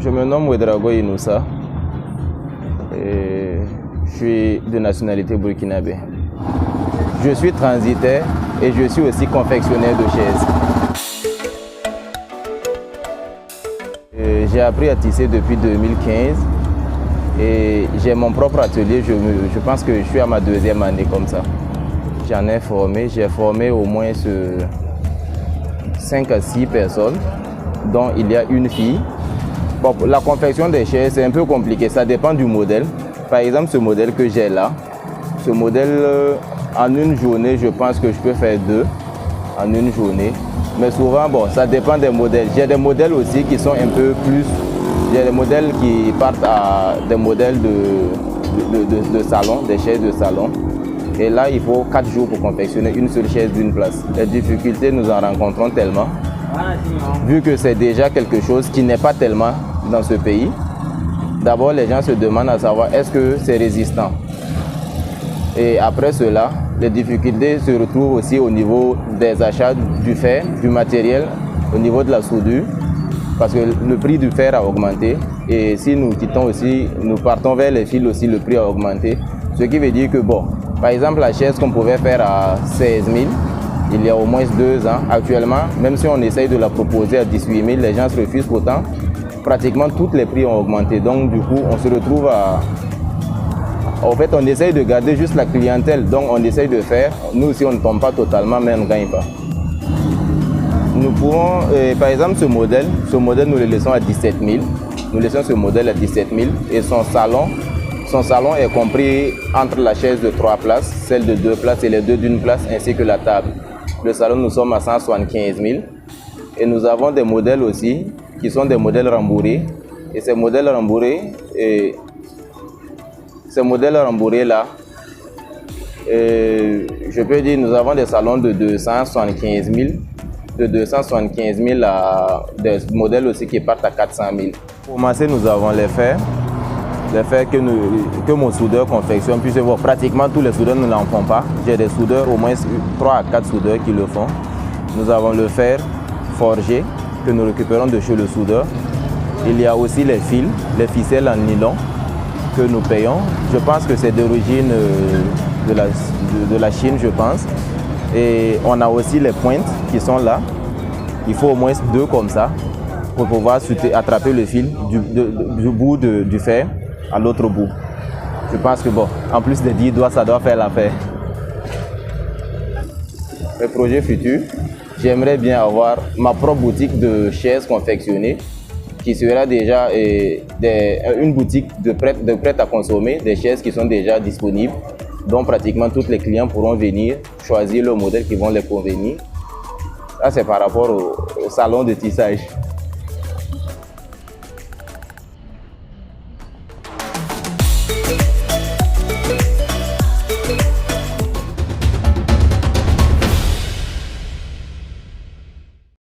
Je me nomme Ouedraogo Inoussa et je suis de nationalité burkinabé. Je suis transitaire et je suis aussi confectionnaire de chaises. J'ai appris à tisser depuis 2015 et j'ai mon propre atelier. Je pense que je suis à ma deuxième année comme ça. J'en ai formé, j'ai formé au moins 5 à 6 personnes, dont il y a une fille. Bon, la confection des chaises, c'est un peu compliqué, ça dépend du modèle. Par exemple, ce modèle que j'ai là, ce modèle, en une journée, je pense que je peux faire 2 en une journée. Mais souvent, bon, ça dépend des modèles. J'ai des modèles aussi qui sont un peu plus... J'ai des modèles qui partent à des modèles de salon, des chaises de salon. Et là, il faut 4 jours pour confectionner une seule chaise d'une place. Les difficultés, nous en rencontrons tellement. Vu que c'est déjà quelque chose qui n'est pas tellement dans ce pays, d'abord les gens se demandent à savoir est-ce que c'est résistant. Et après cela, les difficultés se retrouvent aussi au niveau des achats du fer, du matériel, au niveau de la soudure, parce que le prix du fer a augmenté. Et si nous quittons aussi, nous partons vers les fils aussi, le prix a augmenté. Ce qui veut dire que, bon, par exemple, la chaise qu'on pouvait faire à 16 000, il y a au moins 2 ans, actuellement, même si on essaye de la proposer à 18 000, les gens se refusent pourtant. Pratiquement tous les prix ont augmenté. Donc du coup, on se retrouve à... En fait, on essaye de garder juste la clientèle. Donc on essaye de faire. Nous aussi, on ne tombe pas totalement, mais on ne gagne pas. Nous pouvons, par exemple, ce modèle, nous le laissons à 17 000. Nous laissons ce modèle à 17 000. Et son salon est compris entre la chaise de 3 places, celle de 2 places et les 2 d'une place, ainsi que la table. Le salon, nous sommes à 175 000. Et nous avons des modèles aussi, qui sont des modèles rembourrés. Et ces modèles rembourrés, là, je peux dire, nous avons des salons de 275 000. De 275 000 à des modèles aussi qui partent à 400 000. Pour masser, nous avons les fers que mon soudeur confectionne. Puis bon, pratiquement tous les soudeurs ne l'en font pas. J'ai des soudeurs, au moins 3 à 4 soudeurs qui le font. Nous avons le fer forgé que nous récupérons de chez le soudeur. Il y a aussi les fils, les ficelles en nylon que nous payons. Je pense que c'est d'origine de la Chine, je pense. Et on a aussi les pointes qui sont là. Il faut au moins 2 comme ça pour pouvoir attraper le fil du bout du fer à l'autre bout. Je pense que bon, en plus des 10 doigts, ça doit faire l'affaire. Le projet futur, j'aimerais bien avoir ma propre boutique de chaises confectionnées qui sera déjà une boutique de prêt à consommer, des chaises qui sont déjà disponibles, dont pratiquement tous les clients pourront venir choisir le modèle qui vont les convenir. Ça, c'est par rapport au salon de tissage.